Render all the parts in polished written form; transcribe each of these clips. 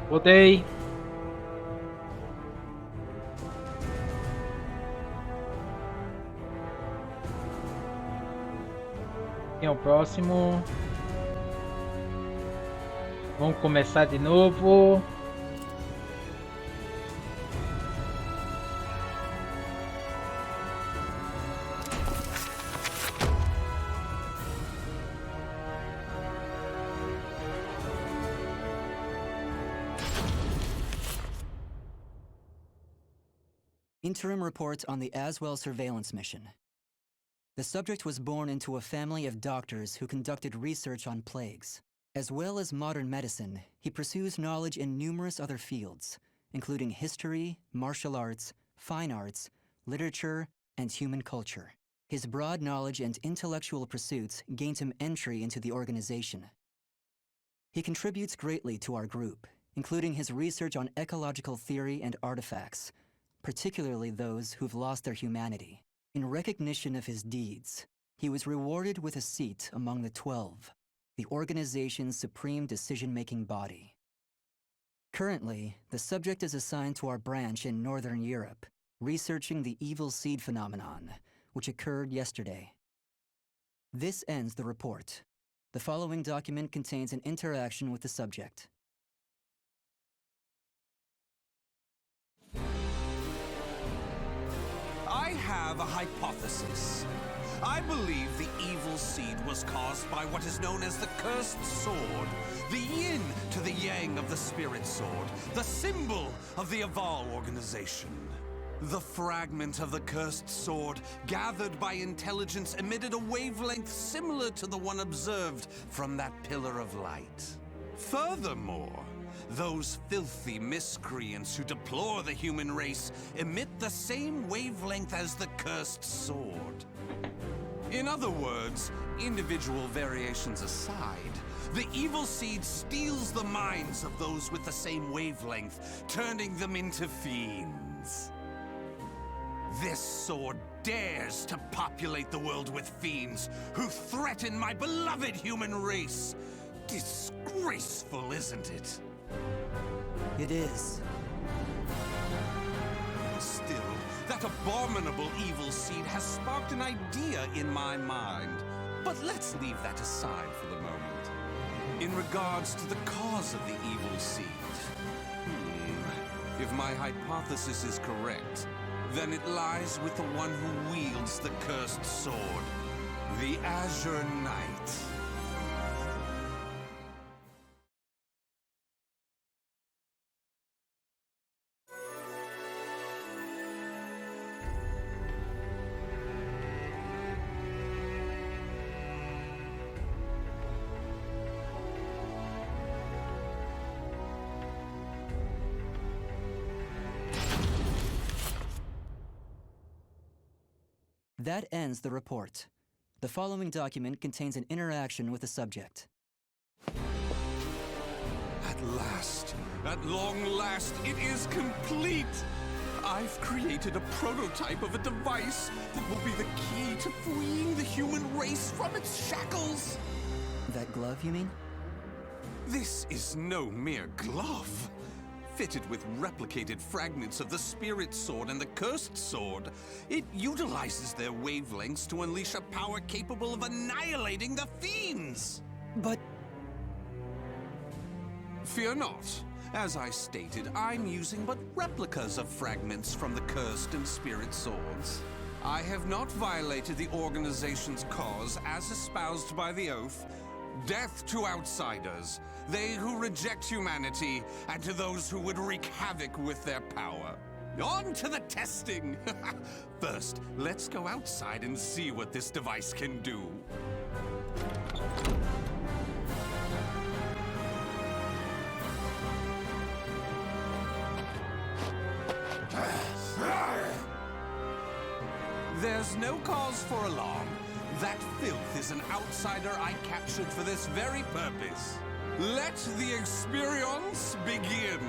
Botei. Quem é o próximo? Vamos começar de novo. Interim report on the Azwel surveillance mission. The subject was born into a family of doctors who conducted research on plagues. As well as modern medicine, he pursues knowledge in numerous other fields, including history, martial arts, fine arts, literature, and human culture. His broad knowledge and intellectual pursuits gained him entry into the organization. He contributes greatly to our group, including his research on ecological theory and artifacts, particularly those who've lost their humanity. In recognition of his deeds, he was rewarded with a seat among the 12, the organization's supreme decision-making body. Currently, the subject is assigned to our branch in Northern Europe, researching the evil seed phenomenon, which occurred yesterday. This ends the report. The following document contains an interaction with the subject. I have a hypothesis. I believe the evil seed was caused by what is known as the cursed sword, the yin to the yang of the spirit sword, the symbol of the Aval organization. The fragment of the cursed sword, gathered by intelligence, emitted a wavelength similar to the one observed from that pillar of light. Furthermore, those filthy miscreants who deplore the human race emit the same wavelength as the cursed sword. In other words, individual variations aside, the evil seed steals the minds of those with the same wavelength, turning them into fiends. This sword dares to populate the world with fiends who threaten my beloved human race. Disgraceful, isn't it? It is. Still, that abominable evil seed has sparked an idea in my mind. But let's leave that aside for the moment. In regards to the cause of the evil seed, if my hypothesis is correct, then it lies with the one who wields the cursed sword, the Azure Knight. That ends the report. The following document contains an interaction with the subject. At long last, it is complete! I've created a prototype of a device that will be the key to freeing the human race from its shackles! That glove, you mean? This is no mere glove. Fitted with replicated fragments of the spirit sword and the cursed sword, it utilizes their wavelengths to unleash a power capable of annihilating the fiends! But... Fear not. As I stated, I'm using but replicas of fragments from the cursed and spirit swords. I have not violated the organization's cause as espoused by the oath. Death to outsiders, they who reject humanity, and to those who would wreak havoc with their power. On to the testing! First, let's go outside and see what this device can do. There's no cause for alarm. That filth is an outsider I captured for this very purpose. Let the experience begin.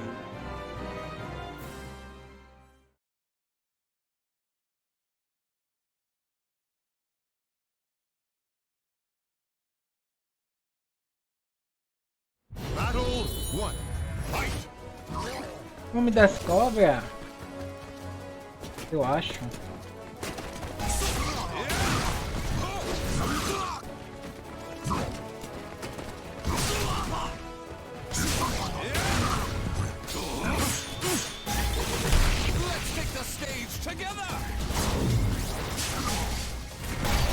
Battle 1. Fight! Nome das cobras? Eu acho.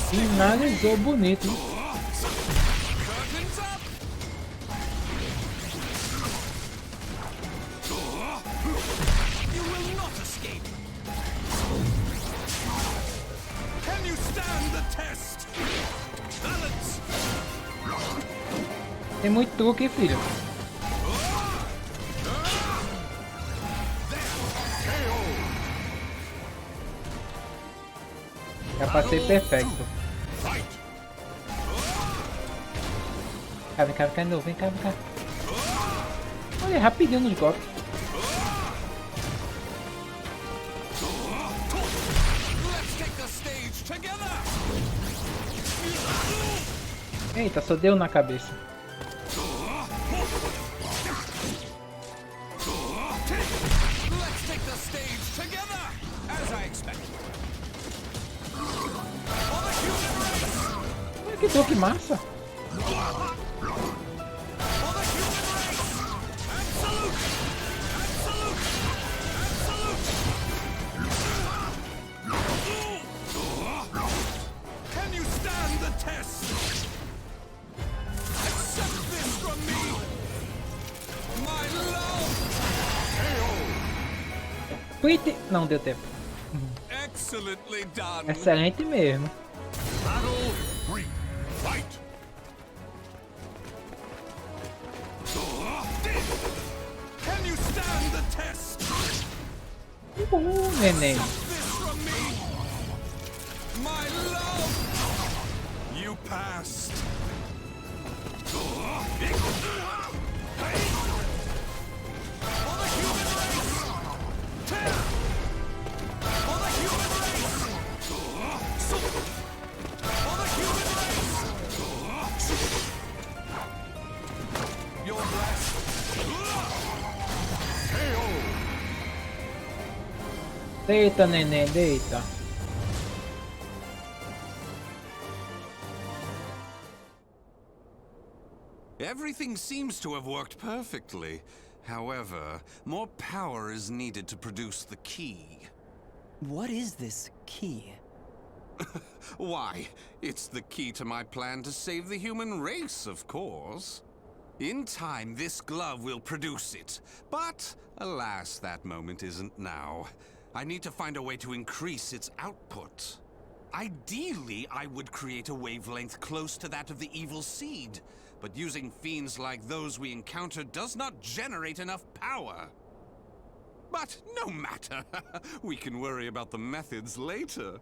Finalizou bonito. Tem muito truque, filho. Capacete perfeito. Vem cá de novo, vem cá. Olha, rapidinho nos golpes. Eita, só deu na cabeça. Olha que truque massa. Não deu tempo. Excelente mesmo. Neném. Deita, neném, deita. Everything seems to have worked perfectly. However, more power is needed to produce the key. What is this key? Why, it's the key to my plan to save the human race, of course. In time, this glove will produce it. But, alas, that moment isn't now. I need to find a way to increase its output. Ideally, I would create a wavelength close to that of the evil seed. But using fiends like those we encounter does not generate enough power. But no matter. We can worry about the methods later.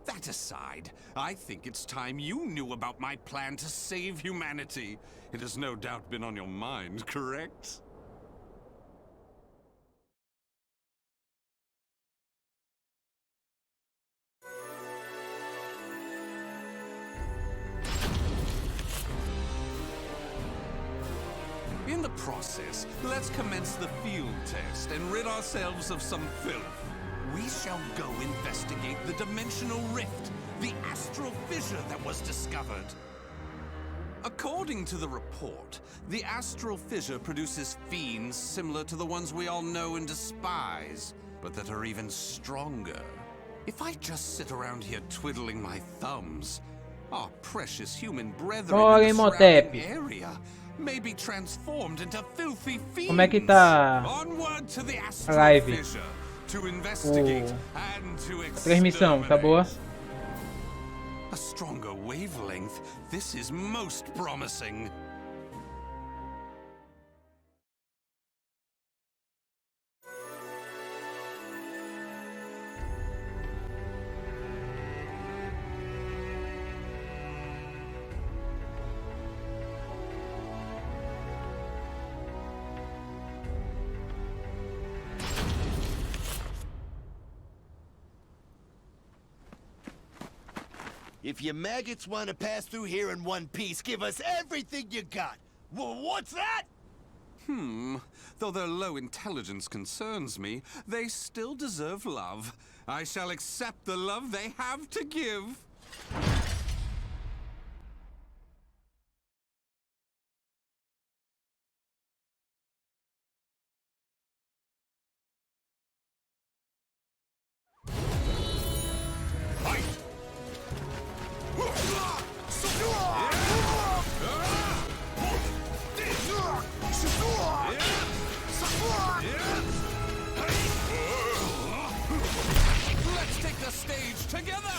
That aside, I think it's time you knew about my plan to save humanity. It has no doubt been on your mind, correct? In the process, let's commence the field test and rid ourselves of some filth. We shall go investigate the dimensional rift, the astral fissure that was discovered. According to the report, the astral fissure produces fiends similar to the ones we all know and despise, but that are even stronger. If I just sit around here twiddling my thumbs, our precious human brethren in the surrounding area may be transformed into filthy fiends. Como é que tá Onward to the a astral live? fissure to investigate and to A transmissão, tá boa? A stronger wavelength. This is most promising. If you maggots want to pass through here in one piece, give us everything you got. What's that? Though their low intelligence concerns me, they still deserve love. I shall accept the love they have to give. Let's take the stage together!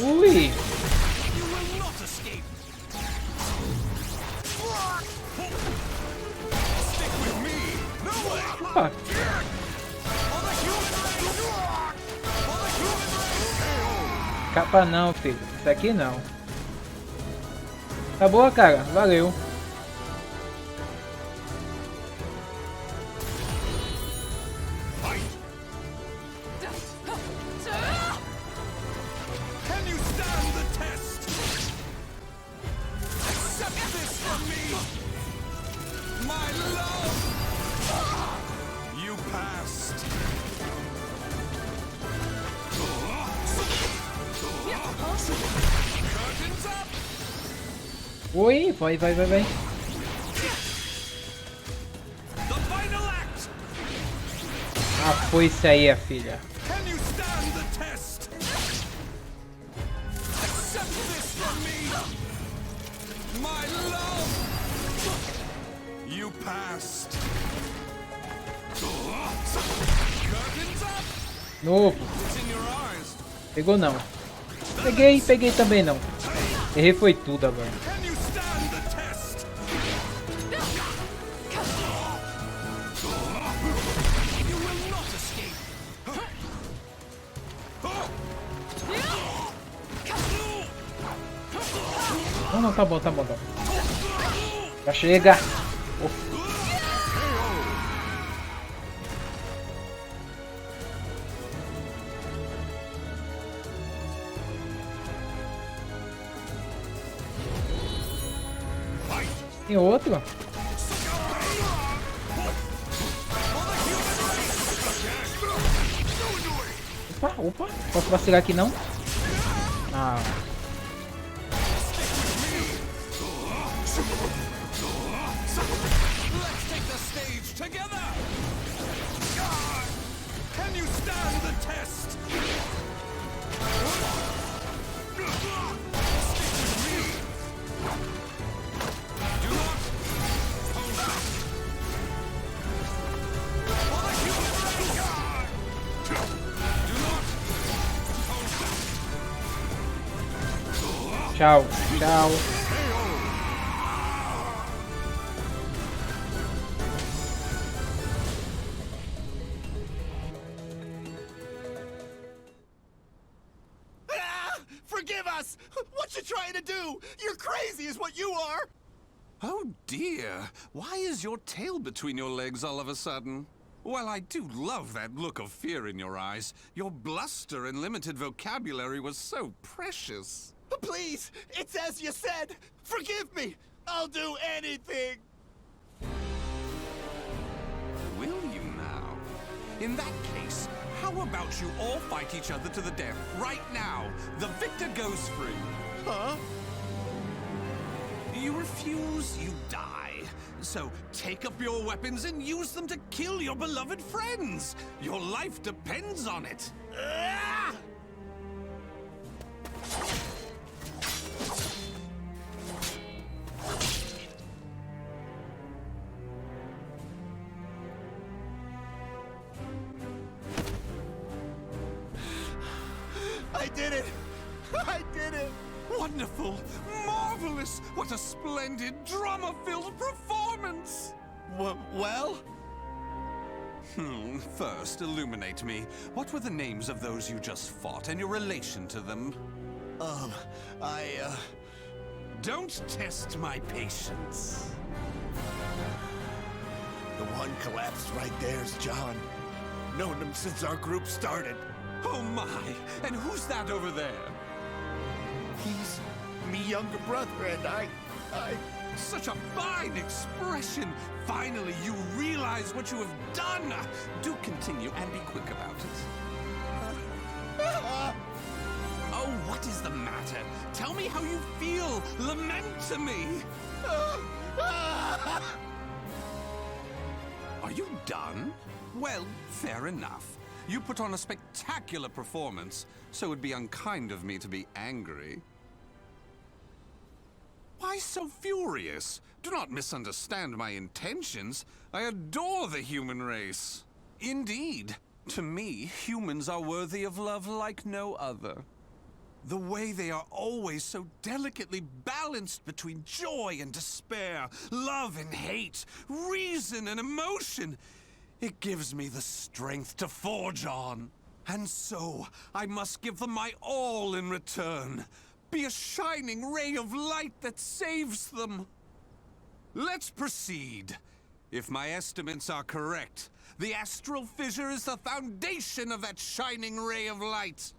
Ui! You will not escape! Stick with me! No way! Opa! For the human race! For the human race! Capa não, filho. Isso aqui não. Tá boa, cara. Valeu. Can you stand the test? Accept this from me! My love! You passed! Curtains up! Oi, vai. The final act! Ah, foi isso aí, a filha. Can you stand the test? Accept this from me! My love! You passed! Curtains up! Novo. It's in your eyes! Pegou não. Peguei também não. Errei foi tudo agora. Can you stand the test? You will not escape! Não, tá bom. Já chega. Tem outro? Opa. Posso vacilar aqui não? Ah. Let's take the stage together! Can you stand the test? Do not hold back! For the human race! Do not hold back! Tchau. Forgive us! What you trying to do? You're crazy is what you are! Oh dear, why is your tail between your legs all of a sudden? Well, I do love that look of fear in your eyes. Your bluster and limited vocabulary was so precious. Please, it's as you said! Forgive me! I'll do anything! Will you now? In that case, how about you all fight each other to the death right now? The victor goes free. Huh? You refuse, you die. So take up your weapons and use them to kill your beloved friends. Your life depends on it. Ah! I did it! I did it! Wonderful! Marvelous! What a splendid drama-filled performance! Well? First, illuminate me. What were the names of those you just fought and your relation to them? Don't test my patience. The one collapsed right there's John. Known him since our group started. Oh my! And who's that over there? He's me younger brother, and I... Such a fine expression! Finally, you realize what you have done! Do continue and be quick about it. Oh, what is the matter? Tell me how you feel! Lament to me! Are you done? Well, fair enough. You put on a spectacular performance, so it would be unkind of me to be angry. Why so furious? Do not misunderstand my intentions. I adore the human race. Indeed, to me, humans are worthy of love like no other. The way they are always so delicately balanced between joy and despair, love and hate, reason and emotion. It gives me the strength to forge on. And so, I must give them my all in return. Be a shining ray of light that saves them. Let's proceed. If my estimates are correct, the astral fissure is the foundation of that shining ray of light.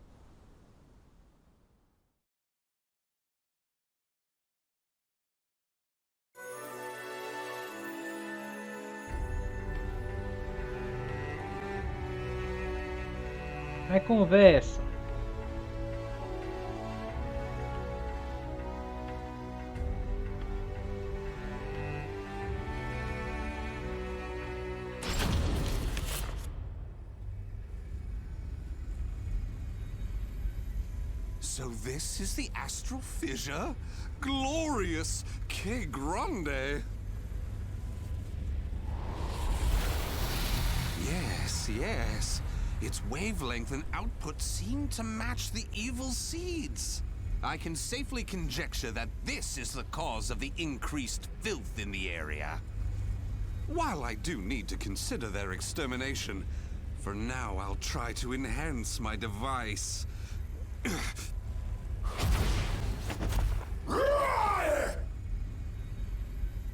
Aí conversa. So this is the astral fissure? Glorious! Que grande! Yes. Its wavelength and output seem to match the evil seeds. I can safely conjecture that this is the cause of the increased filth in the area. While I do need to consider their extermination, for now I'll try to enhance my device.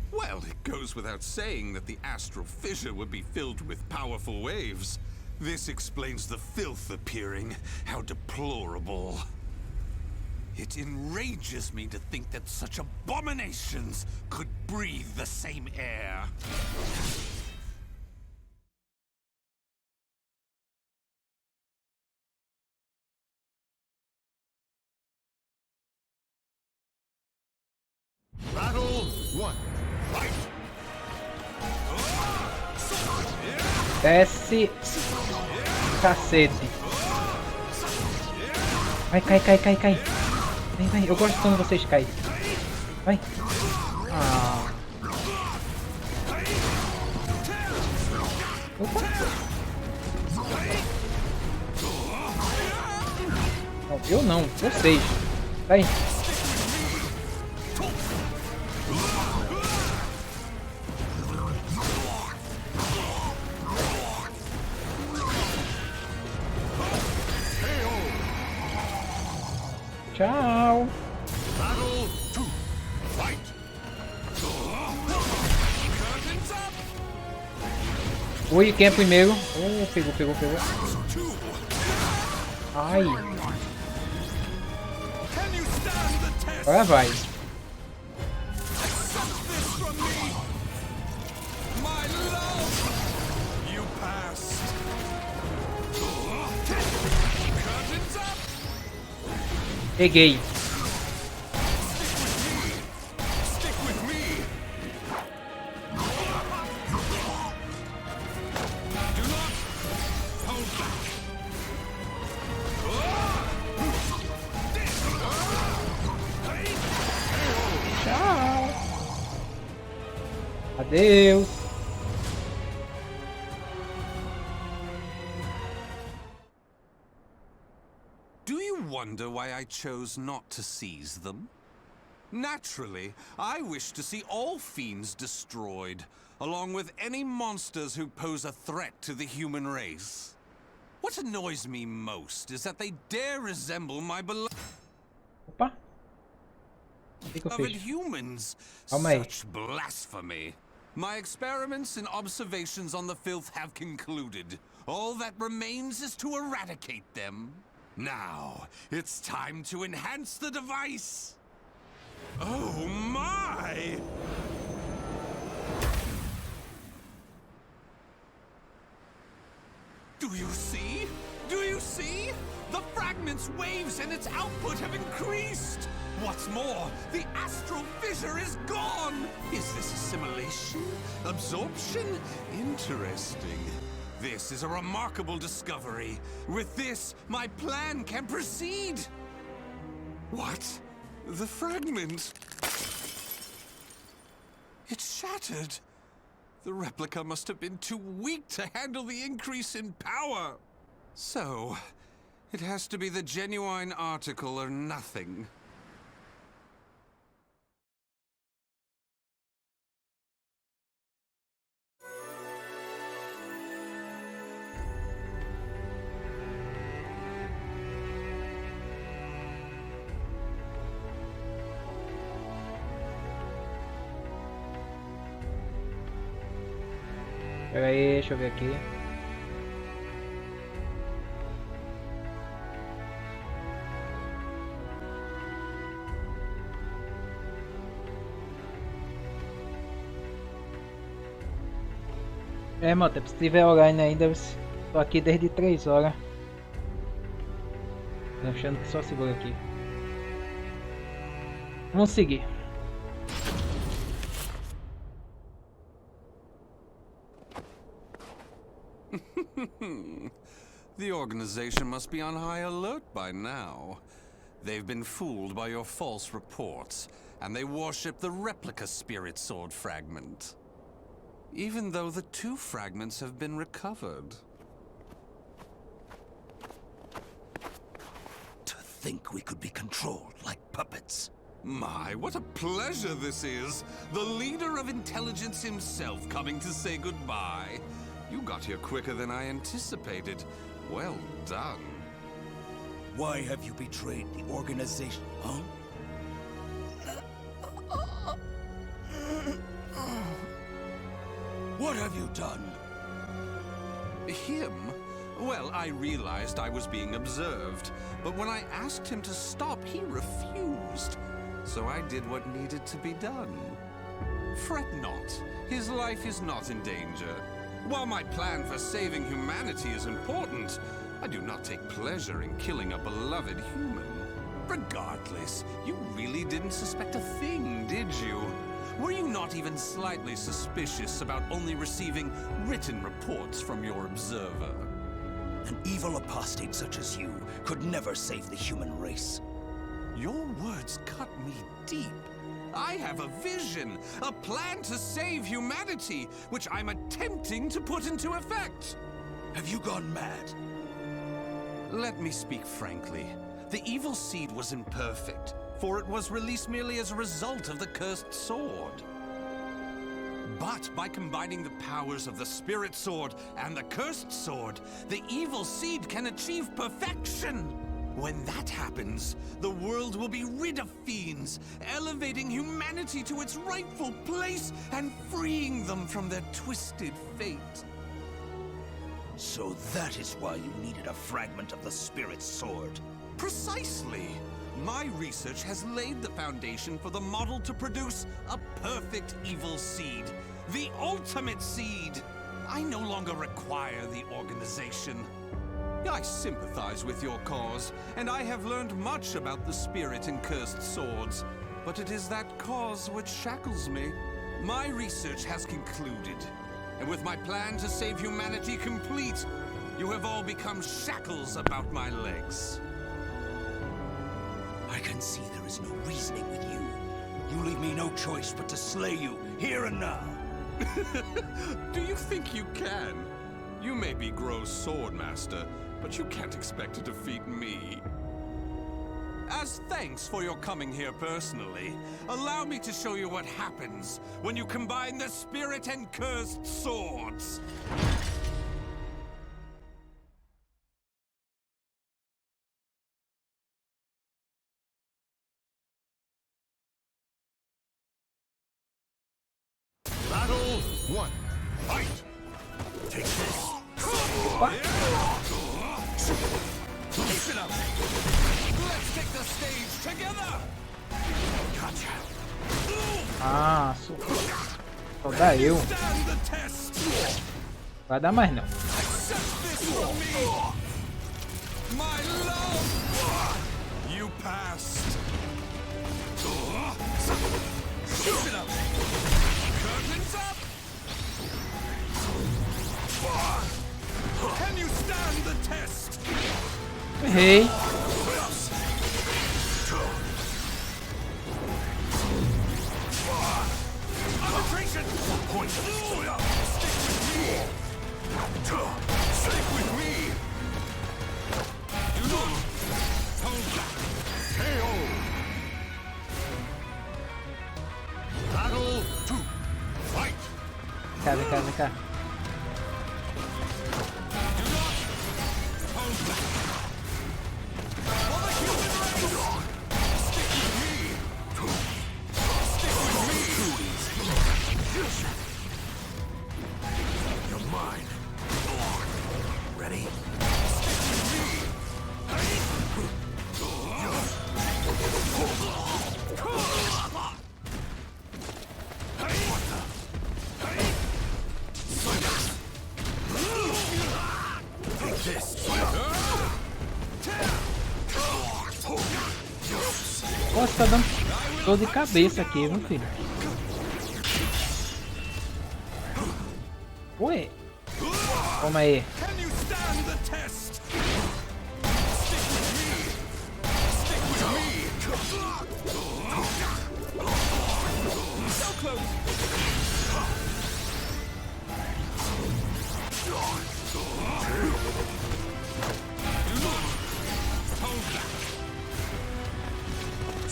Well, it goes without saying that the astral fissure would be filled with powerful waves. This explains the filth appearing. How deplorable. It enrages me to think that such abominations could breathe the same air. Battle 1. Fight! Desce. Cacete. Vai, cai. Vai. Eu gosto quando vocês caem. Vai. Ah. Opa. Não, eu não. Vocês. Vai. Tchau. Battle 2. Fight! Ui, quem é primeiro? Pegou. Ai. Agora vai. Peguei. Tchau. Adeus. Wonder why I chose not to seize them? Naturally, I wish to see all fiends destroyed, along with any monsters who pose a threat to the human race. What annoys me most is that they dare resemble my beloved Opa. O que eu fiz? humans. Calma aí. Such blasphemy. My experiments and observations on the filth have concluded. All that remains is to eradicate them. Now, it's time to enhance the device. Oh my! Do you see? Do you see? The fragment's waves and its output have increased! What's more, the astral fissure is gone! Is this assimilation? Absorption? Interesting. This is a remarkable discovery. With this, my plan can proceed! What? The fragment? It's shattered. The replica must have been too weak to handle the increase in power. So, it has to be the genuine article or nothing. Pera aí, deixa eu ver aqui. Mano, se tiver online ainda, tô aqui desde 3 horas. Tô achando que só segura aqui. Vamos seguir. The organization must be on high alert by now. They've been fooled by your false reports, and they worship the replica spirit sword fragment. Even though the 2 fragments have been recovered. To think we could be controlled like puppets. My, what a pleasure this is! The leader of intelligence himself coming to say goodbye. You got here quicker than I anticipated. Well done. Why have you betrayed the organization, huh? What have you done? Him? Well, I realized I was being observed, but when I asked him to stop, he refused. So I did what needed to be done. Fret not. His life is not in danger. While my plan for saving humanity is important, I do not take pleasure in killing a beloved human. Regardless, you really didn't suspect a thing, did you? Were you not even slightly suspicious about only receiving written reports from your observer? An evil apostate such as you could never save the human race. Your words cut me deep. I have a vision, a plan to save humanity, which I'm attempting to put into effect. Have you gone mad? Let me speak frankly. The evil seed was imperfect, for it was released merely as a result of the cursed sword. But by combining the powers of the spirit sword and the cursed sword, the evil seed can achieve perfection. When that happens, the world will be rid of fiends, elevating humanity to its rightful place and freeing them from their twisted fate. So that is why you needed a fragment of the spirit sword. Precisely. My research has laid the foundation for the model to produce a perfect evil seed. The ultimate seed. I no longer require the organization. I sympathize with your cause, and I have learned much about the spirit and cursed swords. But it is that cause which shackles me. My research has concluded, and with my plan to save humanity complete, you have all become shackles about my legs. I can see there is no reasoning with you. You leave me no choice but to slay you, here and now. Do you think you can? You may be Gro's swordmaster, but you can't expect to defeat me. As thanks for your coming here personally, allow me to show you what happens when you combine the spirit and cursed swords. Battle 1. Fight! Take this! Opa! Listen up. Let's take the stage together. Gotcha. Ah, só dá eu. Stand the test. Vai dar mais não. Accept this from me. My love. You passed. Listen up. Curtains up. Can you stand the test? Errei. Arbitration. Point. Stick with me. You know. KO. Battle 2. Fight. Vem cá. Nossa, tá dando dor de cabeça aqui, viu, filho? Ué. Toma aí. Can you stand the test? Stick with me. Stick with me. So close.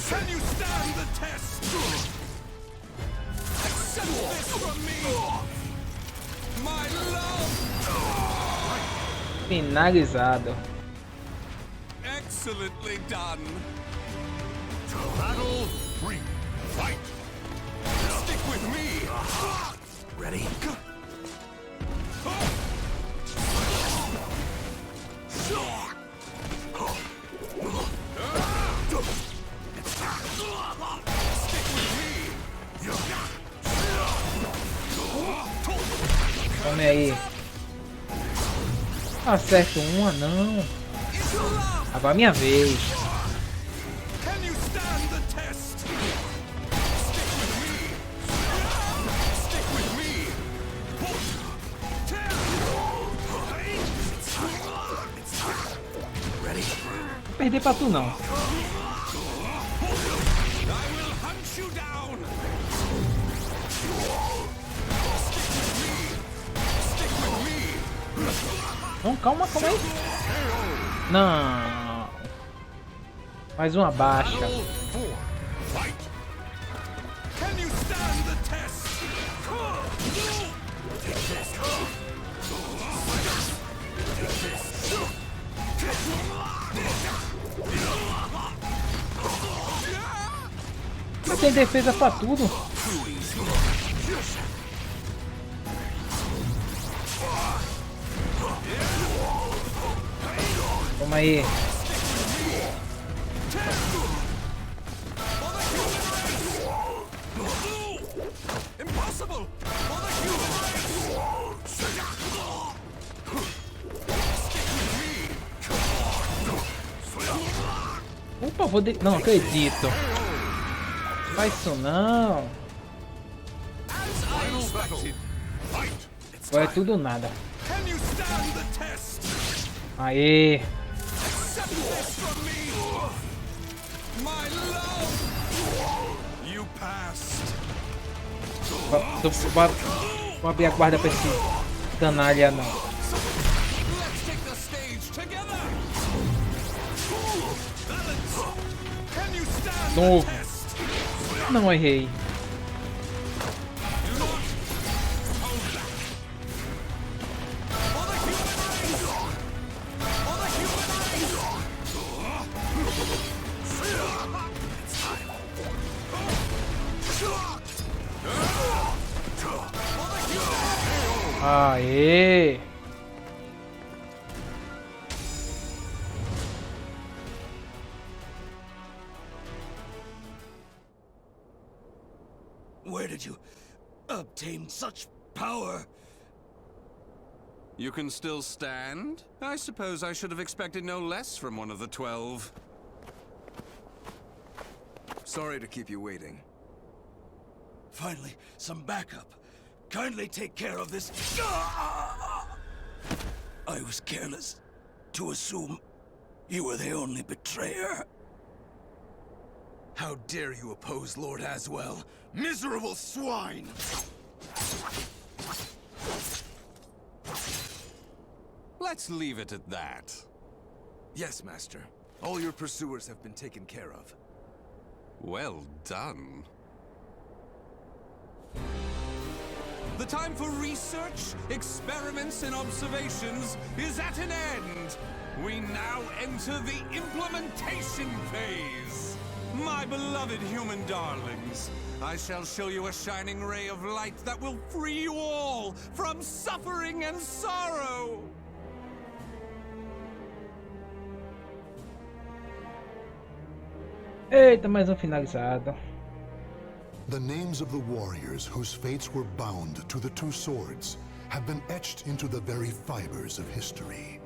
Can you stand the test? Accept this from me. My love. Finalizado. Excellently done. Battle 3. Fight. Stick with me. Ready? Tome aí. Acerto uma, não. Agora é minha vez. Can you stand the test? Stick with me. Ready? Não perder pra tu não. I will hunt you down. Stick with me. Não, calma aí. Não. Mais uma baixa. Battle 4. Fight. Can you stand the test? Mas tem defesa pra tudo. Toma aí. Impossible. For the human race. Opa, vou de... Não acredito. Faz isso não. Final battle. Fight. Agora é tudo ou nada. Can you stand the test? Aê. Accept this from me. My love. You passed. Vou abrir a guarda pra esse canalha não. Let's take the stage together. Balance. Can you stand Novo. the test? Não errei. Do not hold back. For the human race. For the human race. It's time. For the human race. Aê. Where did you obtain such power? You can still stand? I suppose I should have expected no less from one of the 12. Sorry to keep you waiting. Finally, some backup. Kindly take care of this. I was careless to assume you were the only betrayer. How dare you oppose Lord Azwel? Miserable swine! Let's leave it at that. Yes, Master. All your pursuers have been taken care of. Well done. The time for research, experiments, and observations is at an end. We now enter the implementation phase. My beloved human darlings, I shall show you a shining ray of light that will free you all from suffering and sorrow. Eita, mais um finalizado. The names of the warriors whose fates were bound to the two swords have been etched into the very fibers of history.